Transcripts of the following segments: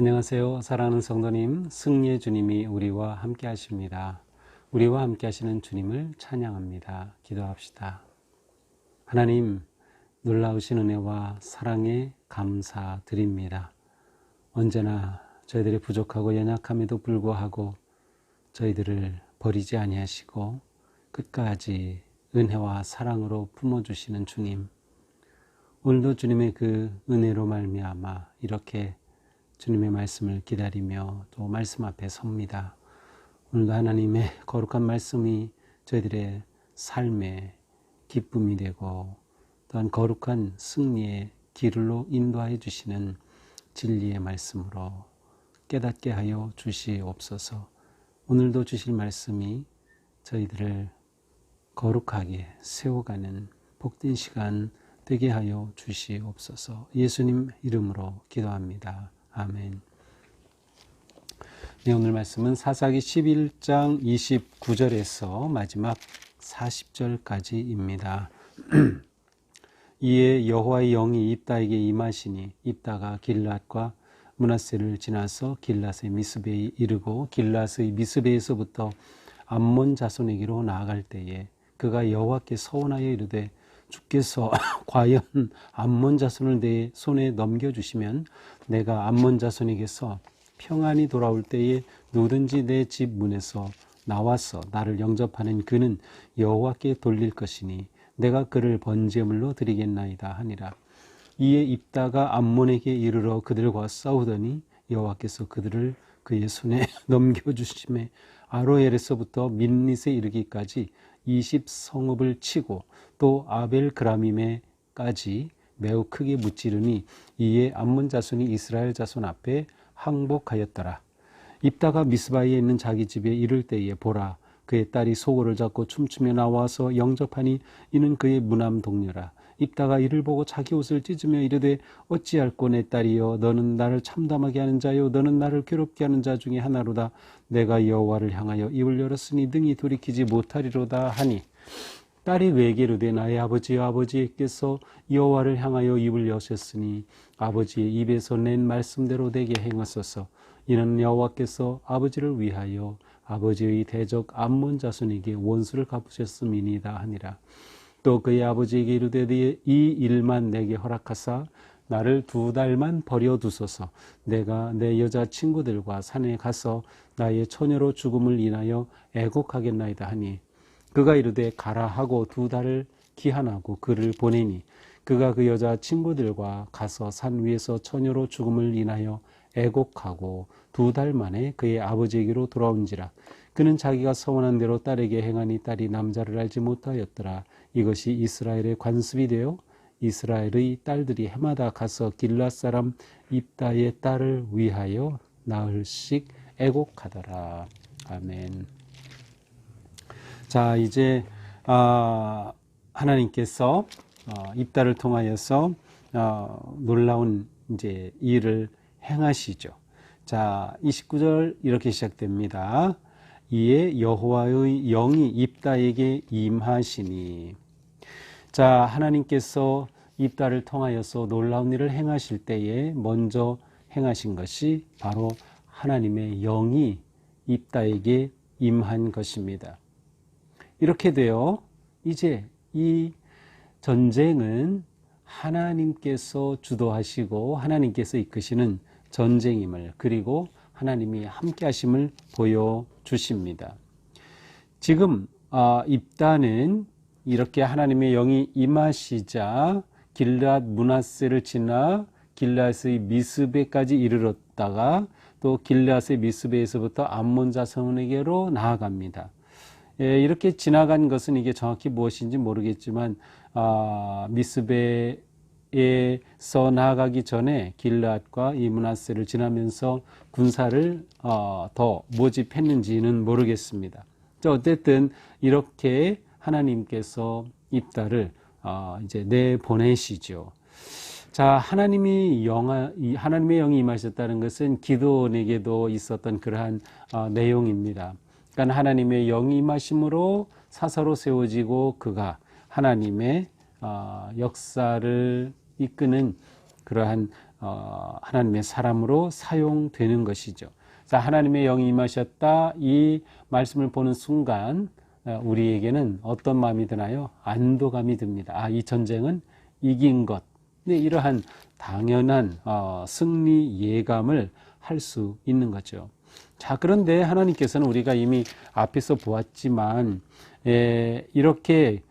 안녕하세요. 사랑하는 성도님, 승리의 주님이 우리와 함께 하십니다. 우리와 함께 하시는 주님을 찬양합니다. 기도합시다. 하나님, 놀라우신 은혜와 사랑에 감사드립니다. 언제나 저희들이 부족하고 연약함에도 불구하고 저희들을 버리지 아니하시고 끝까지 은혜와 사랑으로 품어주시는 주님, 오늘도 주님의 그 은혜로 말미암아 이렇게 주님의 말씀을 기다리며 또 말씀 앞에 섭니다. 오늘도 하나님의 거룩한 말씀이 저희들의 삶의 기쁨이 되고 또한 거룩한 승리의 길로 인도하여 주시는 진리의 말씀으로 깨닫게 하여 주시옵소서. 오늘도 주실 말씀이 저희들을 거룩하게 세워가는 복된 시간 되게 하여 주시옵소서. 예수님 이름으로 기도합니다. 아멘. 네, 오늘 말씀은 사사기 11장 29절에서 마지막 40절까지입니다. 이에 여호와의 영이 입다에게 임하시니 입다가 길앗과 므낫세를 지나서 길앗의 미스베에 이르고 길앗의 미스베에서부터 암몬 자손에게로 나아갈 때에 그가 여호와께 서원하여 이르되 주께서 과연 암몬 자손을 내 손에 넘겨주시면 내가 암몬 자손에게서 평안히 돌아올 때에 누구든지 내 집 문에서 나와서 나를 영접하는 그는 여호와께 돌릴 것이니 내가 그를 번제물로 드리겠나이다 하니라. 이에 입다가 암몬에게 이르러 그들과 싸우더니 여호와께서 그들을 그의 손에 넘겨주심에 아로엘에서부터 민릿에 이르기까지 20성읍을 치고 또 아벨그라밈에까지 매우 크게 무찌르니 이에 암몬 자손이 이스라엘 자손 앞에 항복하였더라. 입다가 미스바에 있는 자기 집에 이를 때에 보라, 그의 딸이 소고를 잡고 춤추며 나와서 영접하니 이는 그의 무남 동료라. 입다가 이를 보고 자기 옷을 찢으며 이르되 어찌할꼬 내 딸이여, 너는 나를 참담하게 하는 자요 너는 나를 괴롭게 하는 자 중에 하나로다. 내가 여호와를 향하여 입을 열었으니 능히 돌이키지 못하리로다 하니 딸이 외게 이르되 나의 아버지여, 아버지께서 여호와를 향하여 입을 여셨으니 아버지의 입에서 낸 말씀대로 되게 행하소서. 이는 여호와께서 아버지를 위하여 아버지의 대적 암몬 자손에게 원수를 갚으셨음이니이다 하니라. 또 그의 아버지에게 이르되 이 일만 내게 허락하사 나를 2달만 버려두소서. 내가 내 여자 친구들과 산에 가서 나의 처녀로 죽음을 인하여 애곡하겠나이다 하니 그가 이르되 가라 하고 2달을 기한하고 그를 보내니 그가 그 여자 친구들과 가서 산 위에서 처녀로 죽음을 인하여 애곡하고 2달 만에 그의 아버지에게로 돌아온지라. 그는 자기가 서원한 대로 딸에게 행하니 딸이 남자를 알지 못하였더라. 이것이 이스라엘의 관습이 되어 이스라엘의 딸들이 해마다 가서 길앗 사람 입다의 딸을 위하여 나흘씩 애곡하더라. 아멘. 자, 이제 하나님께서 입다를 통하여서 놀라운 이제 일을 행하시죠. 자, 29절 이렇게 시작됩니다. 이에 여호와의 영이 입다에게 임하시니. 자, 하나님께서 입다를 통하여서 놀라운 일을 행하실 때에 먼저 행하신 것이 바로 하나님의 영이 입다에게 임한 것입니다. 이렇게 되어 이제 이 전쟁은 하나님께서 주도하시고 하나님께서 이끄시는 전쟁임을, 그리고 하나님이 함께 하심을 보여주십니다. 지금 입다는 이렇게 하나님의 영이 임하시자 길앗 므낫세를 지나 길앗의 미스베까지 이르렀다가 또 길앗의 미스베에서부터 암몬 자손에게로 나아갑니다. 이렇게 지나간 것은 이게 정확히 무엇인지 모르겠지만 미스베에서 나아가기 전에 길앗과 이 므낫세를 지나면서 군사를 더 모집했는지는 모르겠습니다. 어쨌든 이렇게 하나님께서 입다를 이제 내보내시죠. 자, 하나님의 영이 임하셨다는 것은 기드온에게도 있었던 그러한 내용입니다. 그러니까 하나님의 영이 임하심으로 사사로 세워지고 그가 하나님의 역사를 이끄는 그러한 하나님의 사람으로 사용되는 것이죠. 자, 하나님의 영이 임하셨다. 이 말씀을 보는 순간 우리에게는 어떤 마음이 드나요? 안도감이 듭니다. 아, 이 전쟁은 이긴 것. 네, 이러한 당연한 승리 예감을 할 수 있는 거죠. 자, 그런데 하나님께서는 우리가 이미 앞에서 보았지만 이렇게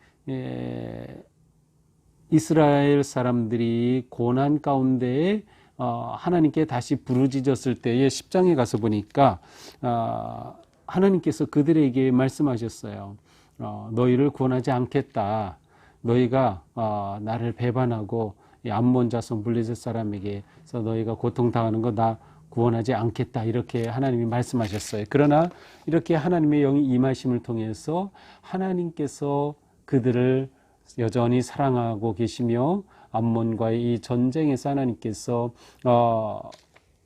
이스라엘 사람들이 고난 가운데 하나님께 다시 부르짖었을 때에 10장에 가서 보니까 하나님께서 그들에게 말씀하셨어요. 너희를 구원하지 않겠다. 너희가 나를 배반하고 암몬 자손 블레셋 사람에게서 너희가 고통당하는 거 나 구원하지 않겠다. 이렇게 하나님이 말씀하셨어요. 그러나 이렇게 하나님의 영이 임하심을 통해서 하나님께서 그들을 여전히 사랑하고 계시며 암몬과의 이 전쟁에서 하나님께서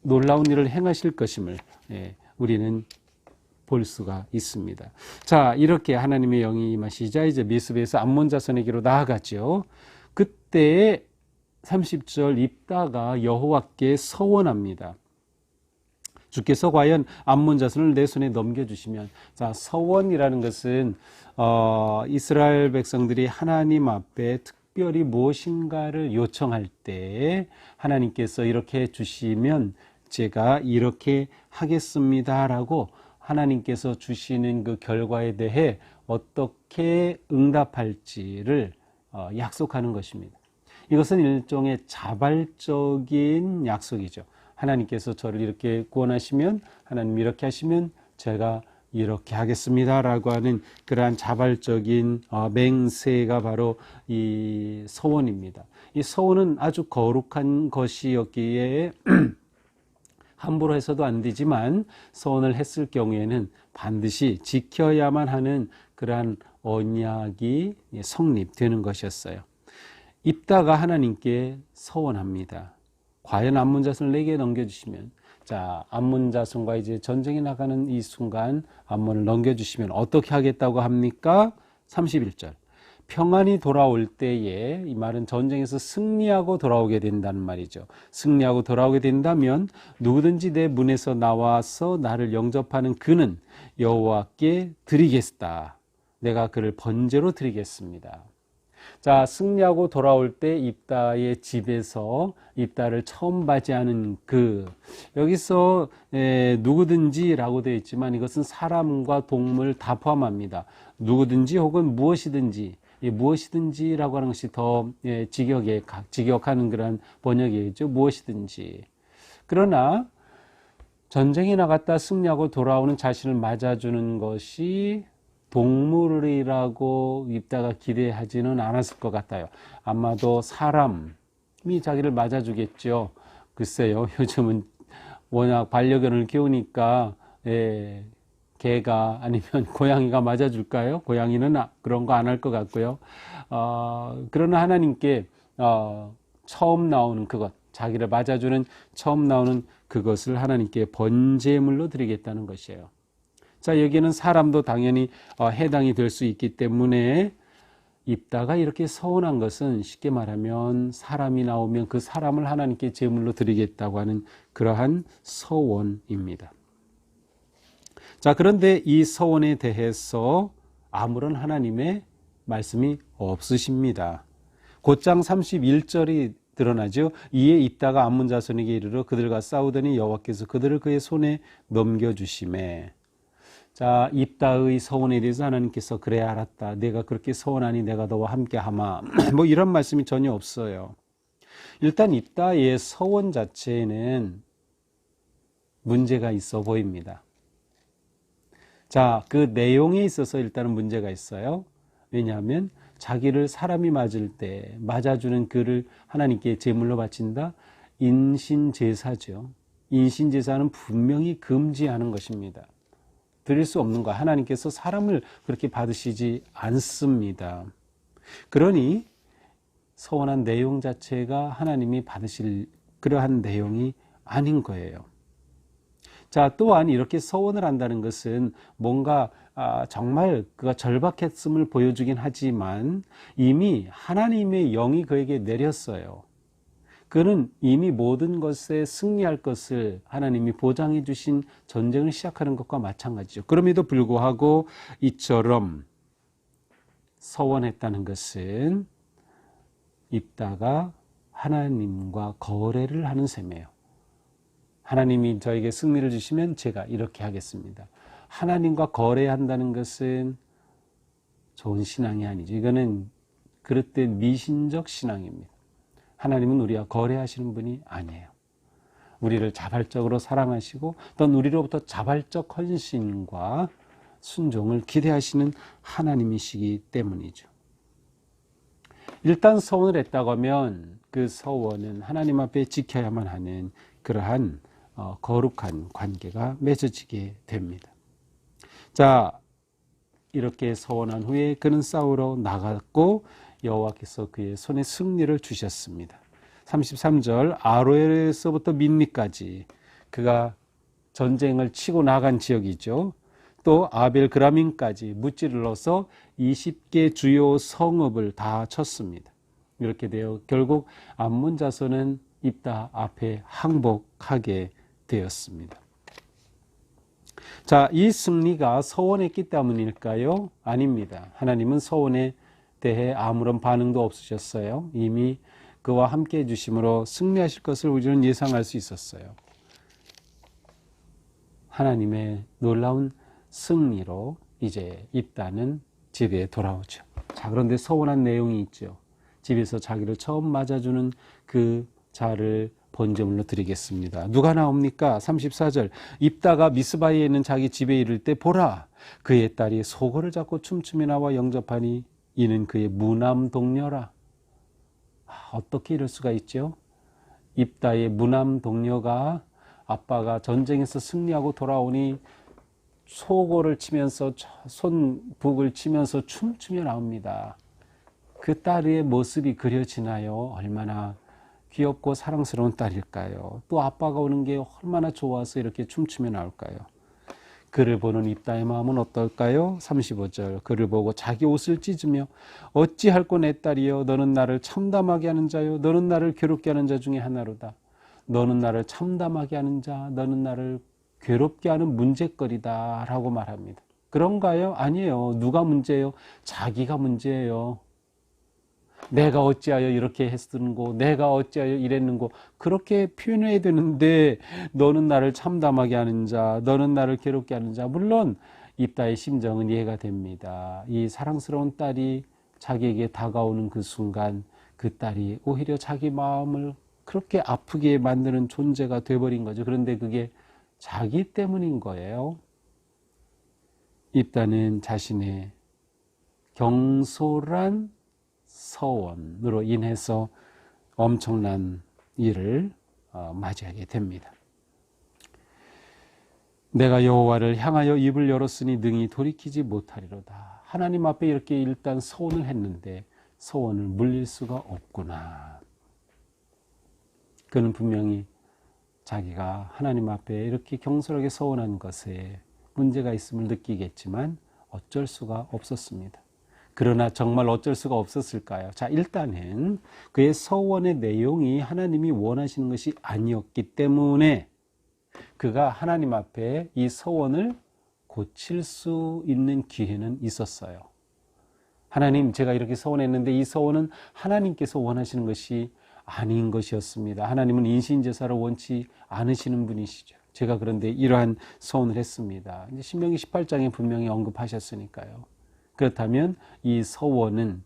놀라운 일을 행하실 것임을 우리는 볼 수가 있습니다. 자, 이렇게 하나님의 영이 임하시자 이제 미스베에서 암몬 자손에게로 나아가죠. 그때 30절 입다가 여호와께 서원합니다. 주께서 과연 암몬 자손을 내 손에 넘겨주시면, 자, 서원이라는 것은 이스라엘 백성들이 하나님 앞에 특별히 무엇인가를 요청할 때 하나님께서 이렇게 해주시면 제가 이렇게 하겠습니다라고 하나님께서 주시는 그 결과에 대해 어떻게 응답할지를 약속하는 것입니다. 이것은 일종의 자발적인 약속이죠. 하나님께서 저를 이렇게 구원하시면, 하나님 이렇게 하시면 제가 이렇게 하겠습니다라고 하는 그러한 자발적인 맹세가 바로 이 서원입니다. 이 서원은 아주 거룩한 것이었기에 함부로 해서도 안 되지만 서원을 했을 경우에는 반드시 지켜야만 하는 그러한 언약이 성립되는 것이었어요. 입다가 하나님께 서원합니다. 과연 암몬 자손을 내게 넘겨주시면, 자, 암몬 자손과 이제 전쟁에 나가는 이 순간 암몬을 넘겨주시면 어떻게 하겠다고 합니까? 31절. 평안이 돌아올 때에, 이 말은 전쟁에서 승리하고 돌아오게 된다는 말이죠. 승리하고 돌아오게 된다면 누구든지 내 문에서 나와서 나를 영접하는 그는 여호와께 드리겠다. 내가 그를 번제로 드리겠습니다. 자, 승리하고 돌아올 때 입다의 집에서 입다를 처음 맞이하는 여기서 누구든지라고 되어 있지만 이것은 사람과 동물 다 포함합니다. 누구든지 혹은 무엇이든지, 무엇이든지라고 하는 것이 더 직역하는 그런 번역이죠. 무엇이든지. 그러나 전쟁에 나갔다 승리하고 돌아오는 자신을 맞아주는 것이 동물이라고 입다가 기대하지는 않았을 것 같아요. 아마도 사람이 자기를 맞아주겠죠. 글쎄요, 요즘은 워낙 반려견을 키우니까 개가 아니면 고양이가 맞아줄까요? 고양이는 그런 거 안 할 것 같고요. 그러나 하나님께 처음 나오는 그것, 자기를 맞아주는 처음 나오는 그것을 하나님께 번제물로 드리겠다는 것이에요. 자, 여기에는 사람도 당연히 해당이 될 수 있기 때문에 입다가 이렇게 서운한 것은 쉽게 말하면 사람이 나오면 그 사람을 하나님께 제물로 드리겠다고 하는 그러한 서원입니다. 자, 그런데 이 서원에 대해서 아무런 하나님의 말씀이 없으십니다. 곧장 31절이 드러나죠. 이에 입다가 암몬 자손에게 이르러 그들과 싸우더니 여호와께서 그들을 그의 손에 넘겨주시매. 자, 입다의 서원에 대해서 하나님께서 그래 알았다. 내가 그렇게 서원하니 내가 너와 함께 하마. 뭐 이런 말씀이 전혀 없어요. 일단 입다의 서원 자체에는 문제가 있어 보입니다. 자, 그 내용에 있어서 일단은 문제가 있어요. 왜냐하면 자기를 사람이 맞을 때 맞아주는 그를 하나님께 제물로 바친다. 인신제사죠. 인신제사는 분명히 금지하는 것입니다. 드릴 수 없는 거. 하나님께서 사람을 그렇게 받으시지 않습니다. 그러니 서원한 내용 자체가 하나님이 받으실 그러한 내용이 아닌 거예요. 자, 또한 이렇게 서원을 한다는 것은 뭔가 정말 그가 절박했음을 보여주긴 하지만 이미 하나님의 영이 그에게 내렸어요. 그는 이미 모든 것에 승리할 것을 하나님이 보장해 주신 전쟁을 시작하는 것과 마찬가지죠. 그럼에도 불구하고 이처럼 서원했다는 것은 입다가 하나님과 거래를 하는 셈이에요. 하나님이 저에게 승리를 주시면 제가 이렇게 하겠습니다. 하나님과 거래한다는 것은 좋은 신앙이 아니죠. 이거는 그릇된 미신적 신앙입니다. 하나님은 우리와 거래하시는 분이 아니에요. 우리를 자발적으로 사랑하시고 또는 우리로부터 자발적 헌신과 순종을 기대하시는 하나님이시기 때문이죠. 일단 서원을 했다고 하면 그 서원은 하나님 앞에 지켜야만 하는 그러한 거룩한 관계가 맺어지게 됩니다. 자, 이렇게 서원한 후에 그는 싸우러 나갔고 여호와께서 그의 손에 승리를 주셨습니다. 33절 아로엘에서부터 민니까지 그가 전쟁을 치고 나간 지역이죠. 또 아벨 그라민까지 무찌를러서 20개 주요 성읍을 다 쳤습니다. 이렇게 되어 결국 암몬 자손은 입다 앞에 항복하게 되었습니다. 자, 이 승리가 서원했기 때문일까요? 아닙니다. 하나님은 서원에 대해 아무런 반응도 없으셨어요. 이미 그와 함께 해주심으로 승리하실 것을 우리는 예상할 수 있었어요. 하나님의 놀라운 승리로 이제 입다는 집에 돌아오죠. 자, 그런데 서운한 내용이 있죠. 집에서 자기를 처음 맞아주는 그 자를 번제물로 드리겠습니다. 누가 나옵니까? 34절 입다가 미스바에 있는 자기 집에 이를 때 보라 그의 딸이 소고를 잡고 춤추며 나와 영접하니 이는 그의 무남 동료라. 어떻게 이럴 수가 있죠? 입다의 무남 동료가 아빠가 전쟁에서 승리하고 돌아오니 소고를 치면서 손북을 치면서 춤추며 나옵니다. 그 딸의 모습이 그려지나요? 얼마나 귀엽고 사랑스러운 딸일까요? 또 아빠가 오는 게 얼마나 좋아서 이렇게 춤추며 나올까요? 그를 보는 입다의 마음은 어떨까요? 35절 그를 보고 자기 옷을 찢으며 어찌할꼬 내 딸이여 너는 나를 참담하게 하는 자요 너는 나를 괴롭게 하는 자 중에 하나로다. 너는 나를 참담하게 하는 자 너는 나를 괴롭게 하는 문제거리다 라고 말합니다. 그런가요? 아니에요. 누가 문제예요? 자기가 문제예요. 내가 어찌하여 이렇게 했는고 내가 어찌하여 이랬는고 그렇게 표현해야 되는데 너는 나를 참담하게 하는 자 너는 나를 괴롭게 하는 자 물론 입다의 심정은 이해가 됩니다. 이 사랑스러운 딸이 자기에게 다가오는 그 순간 그 딸이 오히려 자기 마음을 그렇게 아프게 만드는 존재가 돼버린 거죠. 그런데 그게 자기 때문인 거예요. 입다는 자신의 경솔한 서원으로 인해서 엄청난 일을 맞이하게 됩니다. 내가 여호와를 향하여 입을 열었으니 능히 돌이키지 못하리로다. 하나님 앞에 이렇게 일단 서원을 했는데 서원을 물릴 수가 없구나. 그는 분명히 자기가 하나님 앞에 이렇게 경솔하게 서원한 것에 문제가 있음을 느끼겠지만 어쩔 수가 없었습니다. 그러나 정말 어쩔 수가 없었을까요? 자, 일단은 그의 서원의 내용이 하나님이 원하시는 것이 아니었기 때문에 그가 하나님 앞에 이 서원을 고칠 수 있는 기회는 있었어요. 하나님, 제가 이렇게 서원했는데 이 서원은 하나님께서 원하시는 것이 아닌 것이었습니다. 하나님은 인신제사를 원치 않으시는 분이시죠. 제가 그런데 이러한 서원을 했습니다. 이제 신명기 18장에 분명히 언급하셨으니까요. 그렇다면 이 서원은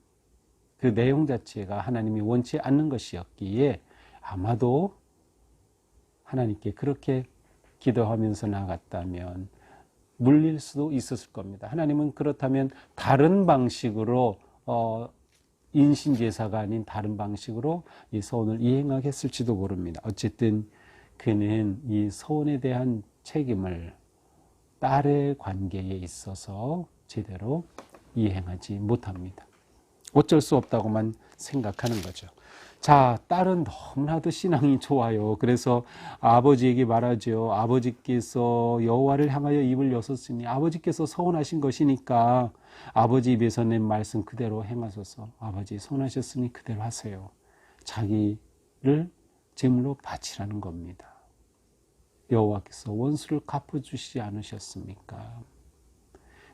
그 내용 자체가 하나님이 원치 않는 것이었기에 아마도 하나님께 그렇게 기도하면서 나갔다면 물릴 수도 있었을 겁니다. 하나님은 그렇다면 다른 방식으로 인신제사가 아닌 다른 방식으로 이 서원을 이행하겠을지도 모릅니다. 어쨌든 그는 이 서원에 대한 책임을 딸의 관계에 있어서 제대로 이행하지 못합니다. 어쩔 수 없다고만 생각하는 거죠. 자, 딸은 너무나도 신앙이 좋아요. 그래서 아버지에게 말하죠. 아버지께서 여호와를 향하여 입을 여섰으니 아버지께서 서원하신 것이니까 아버지 입에서 낸 말씀 그대로 행하소서. 아버지 서원하셨으니 그대로 하세요. 자기를 제물로 바치라는 겁니다. 여호와께서 원수를 갚아주시지 않으셨습니까?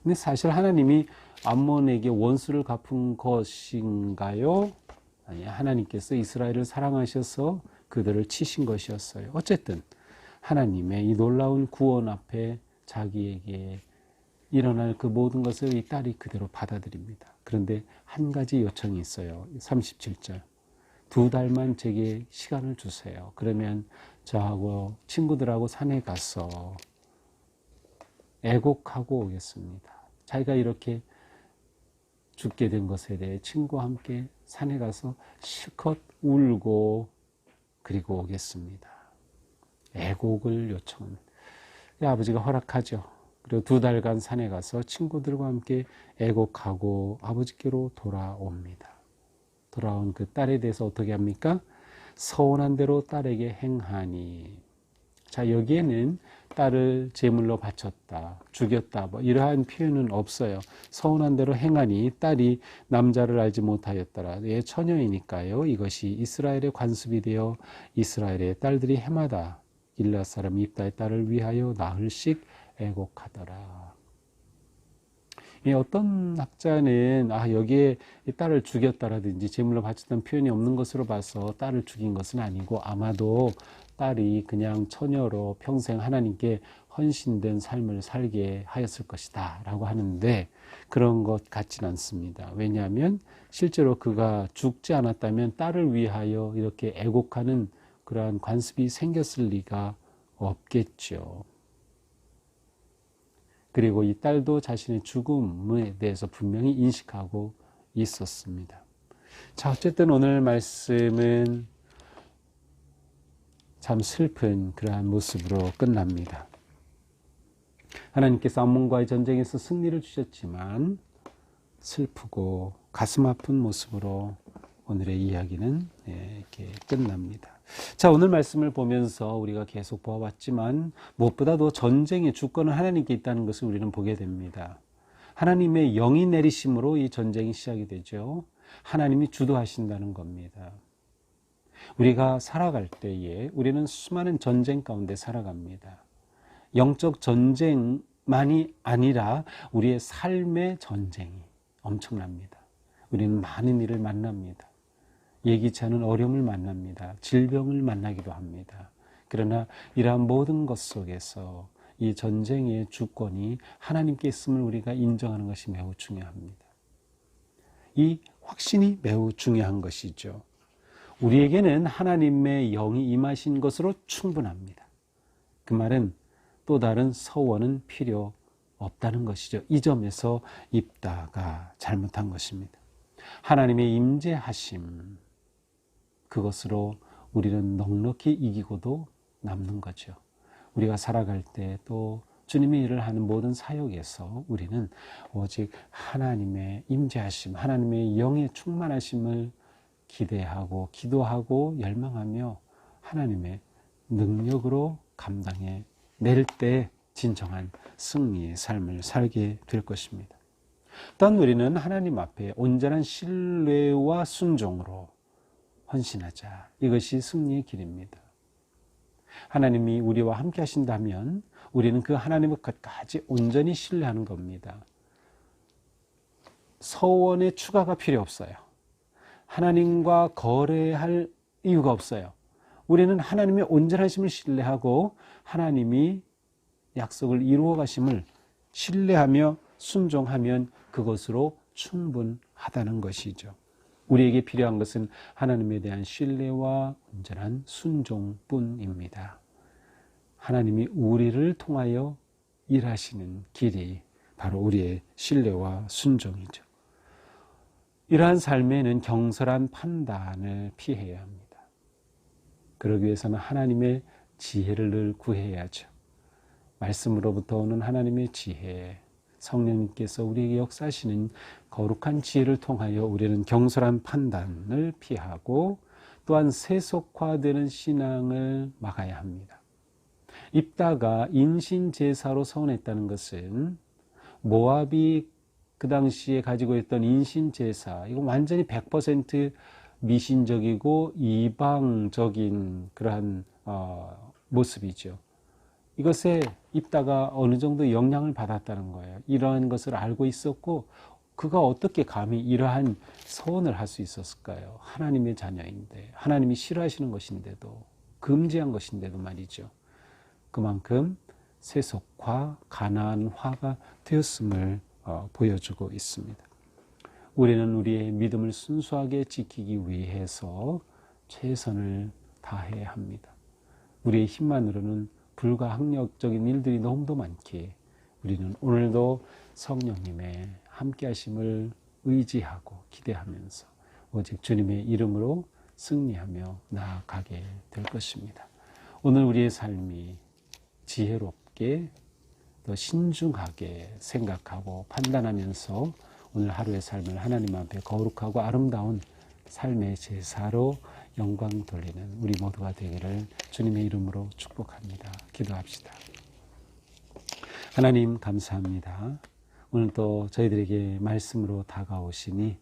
근데 사실 하나님이 암몬에게 원수를 갚은 것인가요? 아니, 하나님께서 이스라엘을 사랑하셔서 그들을 치신 것이었어요. 어쨌든 하나님의 이 놀라운 구원 앞에 자기에게 일어날 그 모든 것을 이 딸이 그대로 받아들입니다. 그런데 한 가지 요청이 있어요. 37절. 2달만 제게 시간을 주세요. 그러면 저하고 친구들하고 산에 가서 애곡하고 오겠습니다. 자기가 이렇게 죽게 된 것에 대해 친구와 함께 산에 가서 실컷 울고 그리고 오겠습니다. 애곡을 요청합니다. 아버지가 허락하죠. 그리고 2달간 산에 가서 친구들과 함께 애곡하고 아버지께로 돌아옵니다. 돌아온 그 딸에 대해서 어떻게 합니까? 서운한 대로 딸에게 행하니. 자, 여기에는 딸을 제물로 바쳤다, 죽였다, 뭐 이러한 표현은 없어요. 서운한 대로 행하니 딸이 남자를 알지 못하였더라. 예, 처녀이니까요. 이것이 이스라엘의 관습이 되어 이스라엘의 딸들이 해마다 길앗 사람 입다의 딸을 위하여 나흘씩 애곡하더라. 어떤 학자는 여기에 딸을 죽였다라든지 제물로 바쳤다는 표현이 없는 것으로 봐서 딸을 죽인 것은 아니고 아마도 딸이 그냥 처녀로 평생 하나님께 헌신된 삶을 살게 하였을 것이다 라고 하는데 그런 것 같지는 않습니다. 왜냐하면 실제로 그가 죽지 않았다면 딸을 위하여 이렇게 애곡하는 그러한 관습이 생겼을 리가 없겠죠. 그리고 이 딸도 자신의 죽음에 대해서 분명히 인식하고 있었습니다. 자, 어쨌든 오늘 말씀은 참 슬픈 그러한 모습으로 끝납니다. 하나님께서 암몬과의 전쟁에서 승리를 주셨지만 슬프고 가슴 아픈 모습으로 오늘의 이야기는 이렇게 끝납니다. 자, 오늘 말씀을 보면서 우리가 계속 보아왔지만 무엇보다도 전쟁의 주권은 하나님께 있다는 것을 우리는 보게 됩니다. 하나님의 영이 내리심으로 이 전쟁이 시작이 되죠. 하나님이 주도하신다는 겁니다. 우리가 살아갈 때에 우리는 수많은 전쟁 가운데 살아갑니다. 영적 전쟁만이 아니라 우리의 삶의 전쟁이 엄청납니다. 우리는 많은 일을 만납니다. 예기치 않은 어려움을 만납니다. 질병을 만나기도 합니다. 그러나 이러한 모든 것 속에서 이 전쟁의 주권이 하나님께 있음을 우리가 인정하는 것이 매우 중요합니다. 이 확신이 매우 중요한 것이죠. 우리에게는 하나님의 영이 임하신 것으로 충분합니다. 그 말은 또 다른 서원은 필요 없다는 것이죠. 이 점에서 입다가 잘못한 것입니다. 하나님의 임재하심, 그것으로 우리는 넉넉히 이기고도 남는 거죠. 우리가 살아갈 때 또 주님의 일을 하는 모든 사역에서 우리는 오직 하나님의 임재하심, 하나님의 영의 충만하심을 기대하고 기도하고 열망하며 하나님의 능력으로 감당해 낼 때 진정한 승리의 삶을 살게 될 것입니다. 또한 우리는 하나님 앞에 온전한 신뢰와 순종으로 헌신하자. 이것이 승리의 길입니다. 하나님이 우리와 함께 하신다면 우리는 그 하나님의 것까지 온전히 신뢰하는 겁니다. 서원의 추가가 필요 없어요. 하나님과 거래할 이유가 없어요. 우리는 하나님의 온전하심을 신뢰하고 하나님이 약속을 이루어 가심을 신뢰하며 순종하면 그것으로 충분하다는 것이죠. 우리에게 필요한 것은 하나님에 대한 신뢰와 온전한 순종뿐입니다. 하나님이 우리를 통하여 일하시는 길이 바로 우리의 신뢰와 순종이죠. 이러한 삶에는 경솔한 판단을 피해야 합니다. 그러기 위해서는 하나님의 지혜를 늘 구해야죠. 말씀으로부터 오는 하나님의 지혜, 성령님께서 우리에게 역사하시는 거룩한 지혜를 통하여 우리는 경솔한 판단을 피하고 또한 세속화되는 신앙을 막아야 합니다. 입다가 인신제사로 서원했다는 것은 모압이 그 당시에 가지고 있던 인신제사, 이거 완전히 100% 미신적이고 이방적인 그러한 모습이죠. 이것에 입다가 어느 정도 영향을 받았다는 거예요. 이러한 것을 알고 있었고 그가 어떻게 감히 이러한 서원을 할 수 있었을까요? 하나님의 자녀인데, 하나님이 싫어하시는 것인데도, 금지한 것인데도 말이죠. 그만큼 세속화, 가난화가 되었음을 보여주고 있습니다. 우리는 우리의 믿음을 순수하게 지키기 위해서 최선을 다해야 합니다. 우리의 힘만으로는 불가항력적인 일들이 너무도 많기에 우리는 오늘도 성령님의 함께 하심을 의지하고 기대하면서 오직 주님의 이름으로 승리하며 나아가게 될 것입니다. 오늘 우리의 삶이 지혜롭게 더 신중하게 생각하고 판단하면서 오늘 하루의 삶을 하나님 앞에 거룩하고 아름다운 삶의 제사로 영광 돌리는 우리 모두가 되기를 주님의 이름으로 축복합니다. 기도합시다. 하나님 감사합니다. 오늘 또 저희들에게 말씀으로 다가오시니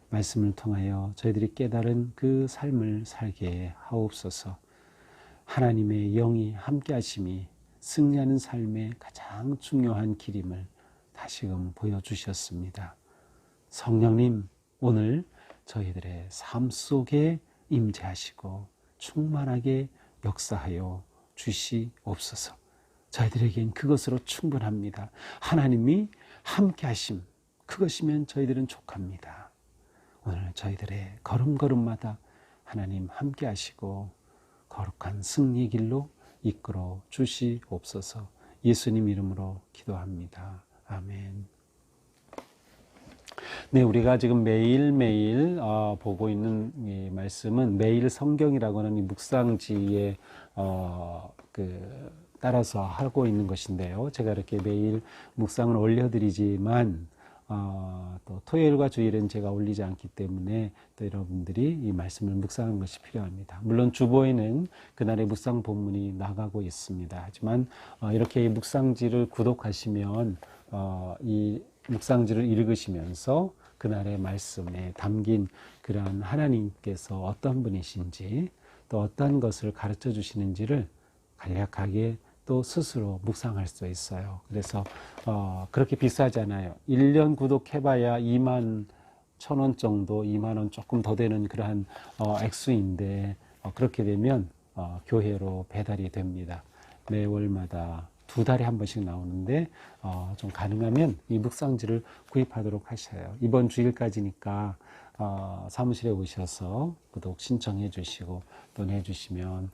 말씀을 통하여 저희들이 깨달은 그 삶을 살게 하옵소서. 하나님의 영이 함께 하심이 승리하는 삶의 가장 중요한 길임을 다시금 보여주셨습니다. 성령님, 오늘 저희들의 삶 속에 임재하시고 충만하게 역사하여 주시옵소서. 저희들에겐 그것으로 충분합니다. 하나님이 함께 하심, 그것이면 저희들은 족합니다. 오늘 저희들의 걸음걸음마다 하나님 함께 하시고 거룩한 승리의 길로 이끌어 주시옵소서. 예수님 이름으로 기도합니다. 아멘. 네, 우리가 지금 매일매일 보고 있는 이 말씀은 매일 성경이라고 하는 이 묵상지에 따라서 하고 있는 것인데요. 제가 이렇게 매일 묵상을 올려드리지만 또 토요일과 주일은 제가 올리지 않기 때문에 또 여러분들이 이 말씀을 묵상하는 것이 필요합니다. 물론 주보에는 그날의 묵상 본문이 나가고 있습니다. 하지만 이렇게 묵상지를 구독하시면 이 묵상지를 읽으시면서 그날의 말씀에 담긴 그러한 하나님께서 어떤 분이신지 또 어떤 것을 가르쳐 주시는지를 간략하게 또 스스로 묵상할 수 있어요. 그래서 그렇게 비싸지 않아요. 1년 구독해봐야 21,000원 정도, 2만원 조금 더 되는 그러한 액수인데 그렇게 되면 교회로 배달이 됩니다. 매월마다 2달에 한 번씩 나오는데 좀 가능하면 이 묵상지를 구입하도록 하셔요. 이번 주일까지니까 사무실에 오셔서 구독 신청해 주시고 또 내주시면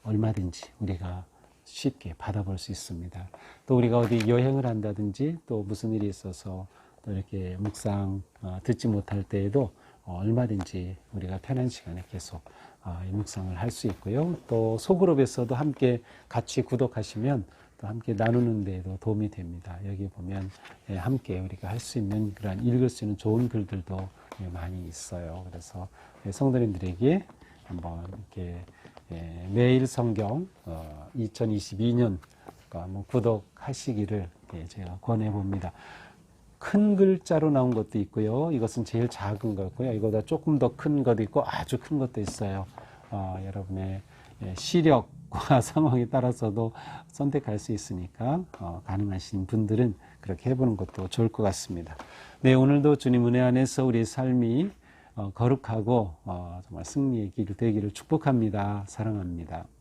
얼마든지 우리가 쉽게 받아볼 수 있습니다. 또 우리가 어디 여행을 한다든지 또 무슨 일이 있어서 또 이렇게 묵상 듣지 못할 때에도 얼마든지 우리가 편한 시간에 계속 이 묵상을 할 수 있고요. 또 소그룹에서도 함께 같이 구독하시면 또 함께 나누는 데에도 도움이 됩니다. 여기 보면 함께 우리가 할 수 있는 그런 읽을 수 있는 좋은 글들도 많이 있어요. 그래서 성도님들에게 한번 이렇게 매일 성경 2022년 한번 구독하시기를 제가 권해 봅니다. 큰 글자로 나온 것도 있고요. 이것은 제일 작은 거고요. 이거보다 조금 더 큰 것도 있고 아주 큰 것도 있어요. 여러분의 시력과 상황에 따라서도 선택할 수 있으니까 가능하신 분들은 그렇게 해보는 것도 좋을 것 같습니다. 네, 오늘도 주님 은혜 안에서 우리의 삶이 거룩하고 정말 승리의 길 되기를 축복합니다. 사랑합니다.